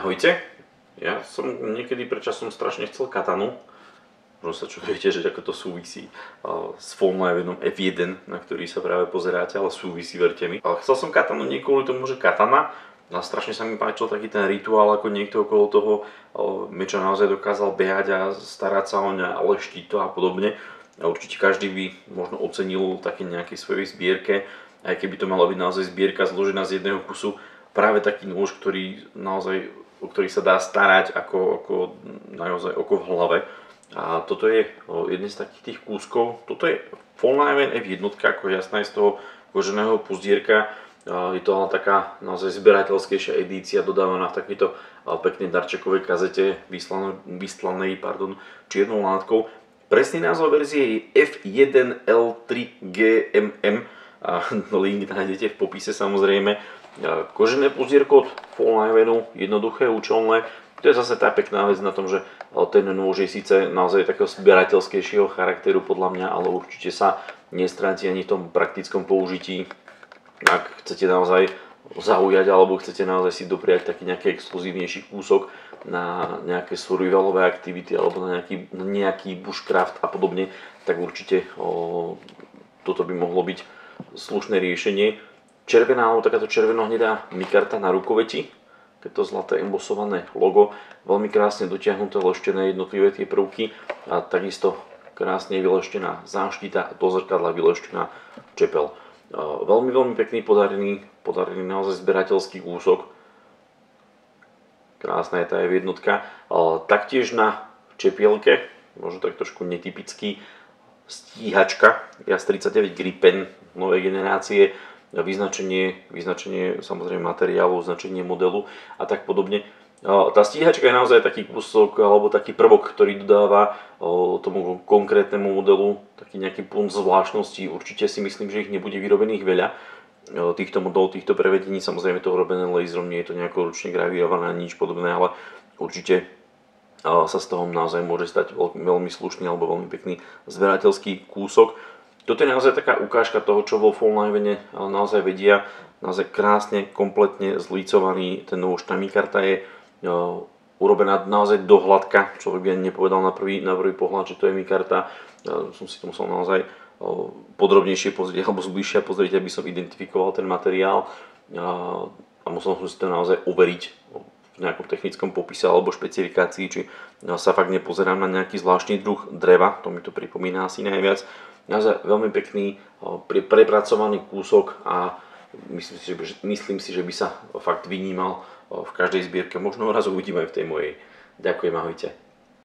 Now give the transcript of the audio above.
Ahojte, ja som niekedy pred časom strašne chcel katanu. Možno sa čudujete, že ako to súvisí s Formula 1 F1, na ktorý sa práve pozeráte, ale súvisí, verte mi. Ale chcel som katanu nie kvôli tomu, že katana, a strašne sa mi páčil taký ten rituál, ako niekto okolo toho meča naozaj dokázal behať a starať sa o ňa, ale štít to a podobne. A určite každý by možno ocenil také nejakej svojej zbierke, aj keby to mala byť naozaj zbierka zložená z jedného kusu, práve taký nôž, o ktorý sa dá starať ako naozaj oko v hlave. A toto je jeden z takých tých kúskov. Toto je Formula 1 F1, ako jasná je z toho koženého puzdierka. Je to ale taká naozaj zberateľskejšia edícia, dodávaná v takejto peknej darčekovej kazete, vystlanej čiernou látkou. Presný názov verzie je F1L3GMM. Link nájdete v popise samozrejme. Kožené puzdierko od Formula 1, jednoduché, účelné. To je zase tá pekná vec na tom, že ten nôž je síce naozaj takého zberateľskejšieho charakteru podľa mňa, ale určite sa nestráti ani v tom praktickom použití. Ak chcete naozaj zaujať alebo chcete naozaj si dopriať taký nejaký exkluzívnejší kúsok na nejaké survivalové aktivity alebo na nejaký bushcraft a podobne, tak určite toto by mohlo byť slušné riešenie. Červená, alebo takáto červeno-hnedá mikarta na rukoveti, keď to zlaté embosované logo, veľmi krásne dotiahnuté, leštené jednotlivé tie prvky a takisto krásne vyleštená záštita, do zrkadla vyleštená čepel. Veľmi pekný podarený naozaj zberateľský kúsok. Krásna je tá F1. Taktiež na čepielke, možno tak trošku netypický, stíhačka JAS 39 Gripen novej generácie, vyznačenie samozrejme materiálu, označenie modelu a tak podobne. Tá stíhačka je naozaj taký kúsok alebo taký prvok, ktorý dodáva tomu konkrétnemu modelu taký nejaký punt zvláštnosti. Určite si myslím, že ich nebude vyrobených veľa týchto modelov, týchto prevedení. Samozrejme to urobené laserom, nie je to nejako ručne gravírované ani nič podobné, ale určite sa z toho naozaj môže stať veľmi slušný alebo veľmi pekný zberateľský kúsok. Toto je naozaj taká ukážka toho, čo vo Formula 1 naozaj vedia. Naozaj krásne, kompletne zlícovaný ten nôž. Tá mikarta je urobená naozaj do hladka. Človek by ani nepovedal na prvý pohľad, že to je mikarta. Som si to musel naozaj podrobnejšie pozrieť alebo zbližšie pozrieť, aby som identifikoval ten materiál. A musel som si to naozaj overiť v nejakom technickom popise alebo špecifikácii, či sa fakt nepozerám na nejaký zvláštny druh dreva. To mi to pripomína asi najviac. Naozaj veľmi pekný, prepracovaný kúsok a myslím si, že by sa fakt vynímal v každej zbierke. Možno raz uvidíme aj v tej mojej. Ďakujem, ahojte.